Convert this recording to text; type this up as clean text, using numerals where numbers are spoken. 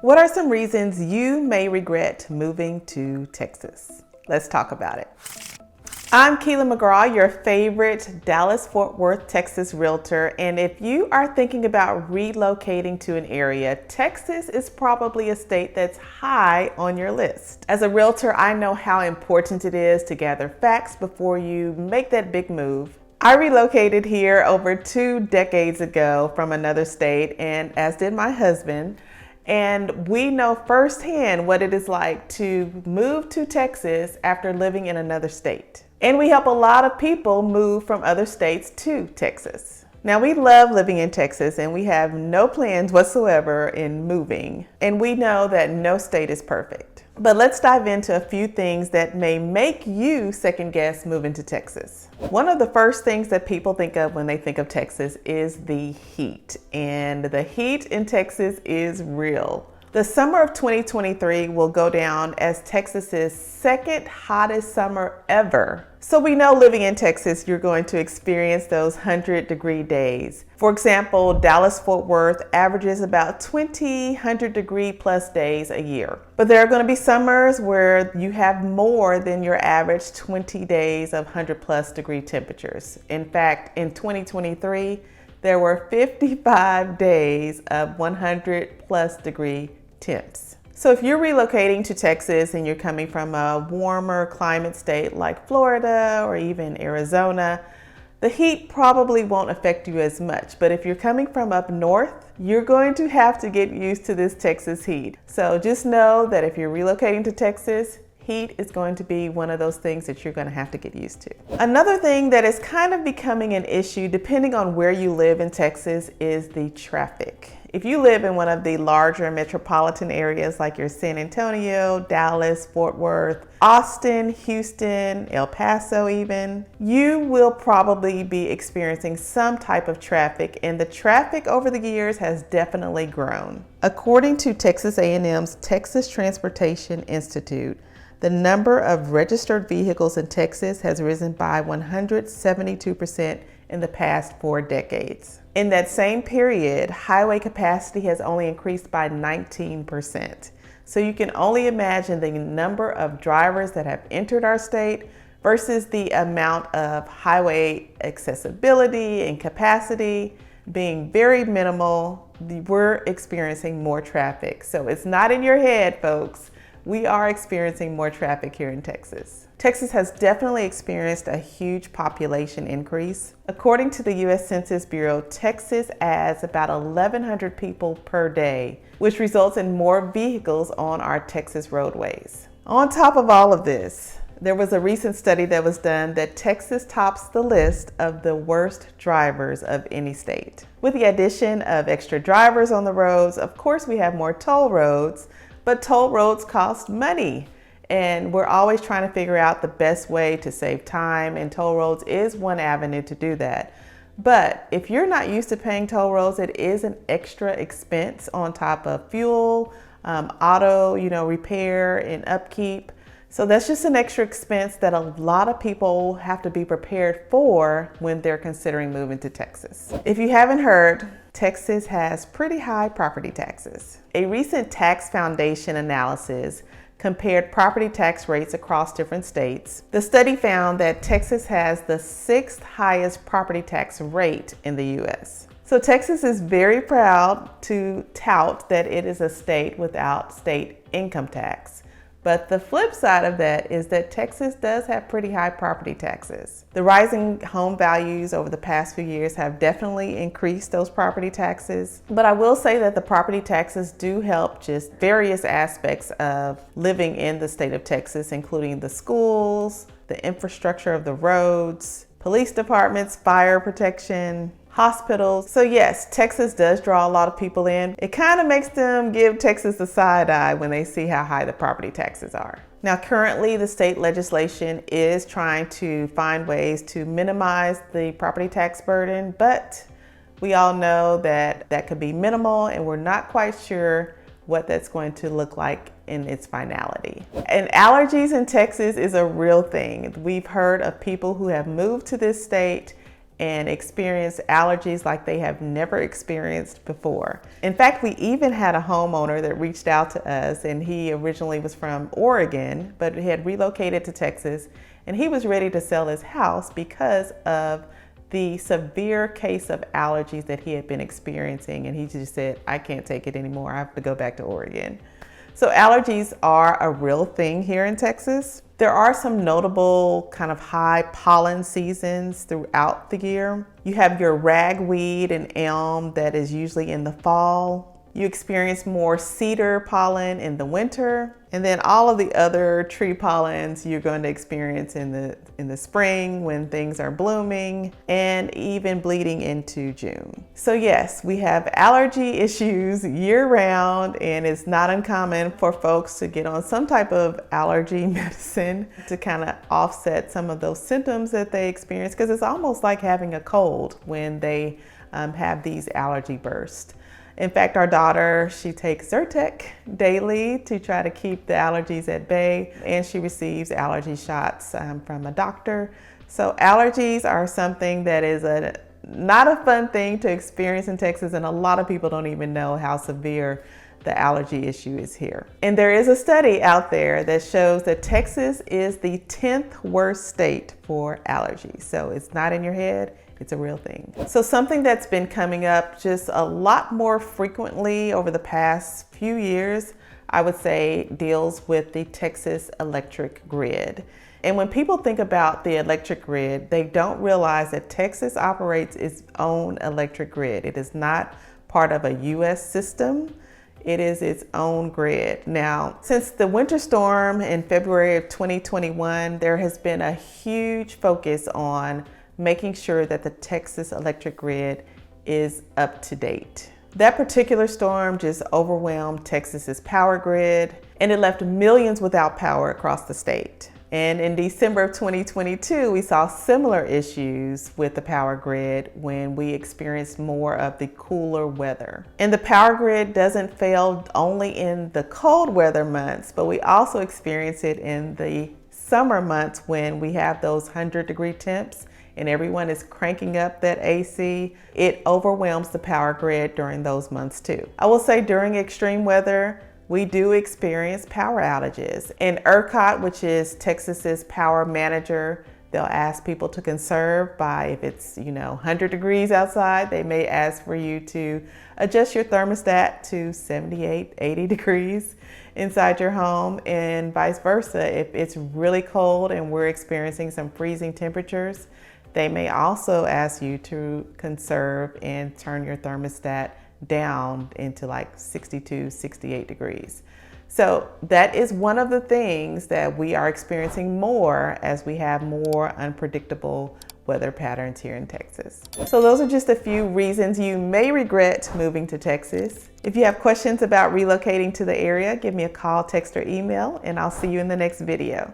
What are some reasons you may regret moving to Texas? Let's talk about it. I'm Keela McGraw, your favorite Dallas-Fort Worth, Texas realtor. And if you are thinking about relocating to an area, Texas is probably a state that's high on your list. As a realtor, I know how important it is to gather facts before you make that big move. I relocated here over 2 decades ago from another state, and as did my husband. And we know firsthand what it is like to move to Texas after living in another state. And we help a lot of people move from other states to Texas. Now, we love living in Texas and we have no plans whatsoever in moving. And we know that no state is perfect. But let's dive into a few things that may make you second guess moving to Texas. One of the first things that people think of when they think of Texas is the heat. And the heat in Texas is real. The summer of 2023 will go down as Texas's second hottest summer ever. So we know living in Texas, you're going to experience those 100-degree days. For example, Dallas-Fort Worth averages about 20 100-degree plus days a year. But there are going to be summers where you have more than your average 20 days of 100+ degree temperatures. In fact, in 2023, there were 55 days of 100+ degree temps. So if you're relocating to Texas and you're coming from a warmer climate state like Florida or even Arizona, the heat probably won't affect you as much. But if you're coming from up north, you're going to have to get used to this Texas heat. So just know that if you're relocating to Texas, heat is going to be one of those things that you're going to have to get used to. Another thing that is kind of becoming an issue depending on where you live in Texas is the traffic. If you live in one of the larger metropolitan areas like your San Antonio, Dallas, Fort Worth, Austin, Houston, El Paso even, you will probably be experiencing some type of traffic, and the traffic over the years has definitely grown. According to Texas A&M's Texas Transportation Institute, the number of registered vehicles in Texas has risen by 172% in the past 4 decades. In that same period, highway capacity has only increased by 19%. So you can only imagine the number of drivers that have entered our state versus the amount of highway accessibility and capacity being very minimal. We're experiencing more traffic. So it's not in your head, folks. We are experiencing more traffic here in Texas. Texas has definitely experienced a huge population increase. According to the U.S. Census Bureau, Texas adds about 1,100 people per day, which results in more vehicles on our Texas roadways. On top of all of this, there was a recent study that was done that Texas tops the list of the worst drivers of any state. With the addition of extra drivers on the roads, of course we have more toll roads, but toll roads cost money, and we're always trying to figure out the best way to save time, and toll roads is one avenue to do that. But if you're not used to paying toll roads, it is an extra expense on top of fuel, auto, repair and upkeep. So that's just an extra expense that a lot of people have to be prepared for when they're considering moving to Texas. If you haven't heard, Texas has pretty high property taxes. A recent Tax Foundation analysis compared property tax rates across different states. The study found that Texas has the 6th highest property tax rate in the U.S. So Texas is very proud to tout that it is a state without state income tax. But the flip side of that is that Texas does have pretty high property taxes. The rising home values over the past few years have definitely increased those property taxes. But I will say that the property taxes do help just various aspects of living in the state of Texas, including the schools, the infrastructure of the roads, police departments, fire protection, hospitals. So yes, Texas does draw a lot of people in. It kind of makes them give Texas the side eye when they see how high the property taxes are. Now, currently the state legislation is trying to find ways to minimize the property tax burden, but we all know that that could be minimal, and we're not quite sure what that's going to look like in its finality. And allergies in Texas is a real thing. We've heard of people who have moved to this state and experience allergies like they have never experienced before. In fact, we even had a homeowner that reached out to us, and he originally was from Oregon, but he had relocated to Texas, and he was ready to sell his house because of the severe case of allergies that he had been experiencing. And he just said, I can't take it anymore. I have to go back to Oregon. So allergies are a real thing here in Texas. There are some notable kind of high pollen seasons throughout the year. You have your ragweed and elm that is usually in the fall. You experience more cedar pollen in the winter, and then all of the other tree pollens you're going to experience in the spring when things are blooming, and even bleeding into June. So yes, we have allergy issues year-round, and it's not uncommon for folks to get on some type of allergy medicine to kind of offset some of those symptoms that they experience, because it's almost like having a cold when they have these allergy bursts. In fact, our daughter, she takes TREC daily to try to keep the allergies at bay, and she receives allergy shots from a doctor. So allergies are something that is not a fun thing to experience in Texas, and a lot of people don't even know how severe the allergy issue is here. And there is a study out there that shows that Texas is the 10th worst state for allergies. So it's not in your head. It's a real thing. So something that's been coming up just a lot more frequently over the past few years, I would say, deals with the Texas electric grid. And when people think about the electric grid, they don't realize that Texas operates its own electric grid. It is not part of a US system. It is its own grid. Now, since the winter storm in February of 2021, there has been a huge focus on making sure that the Texas electric grid is up to date. That particular storm just overwhelmed Texas's power grid, and it left millions without power across the state. And in December of 2022, we saw similar issues with the power grid when we experienced more of the cooler weather. And the power grid doesn't fail only in the cold weather months, but we also experience it in the summer months when we have those 100-degree temps and everyone is cranking up that AC. It overwhelms the power grid during those months too. I will say during extreme weather, we do experience power outages. And ERCOT, which is Texas's power manager, they'll ask people to conserve by, if it's 100 degrees outside, they may ask for you to adjust your thermostat to 78, 80 degrees inside your home, and vice versa. If it's really cold and we're experiencing some freezing temperatures, they may also ask you to conserve and turn your thermostat down into like 62, 68 degrees. So that is one of the things that we are experiencing more as we have more unpredictable weather patterns here in Texas. So those are just a few reasons you may regret moving to Texas. If you have questions about relocating to the area, give me a call, text, or email, and I'll see you in the next video.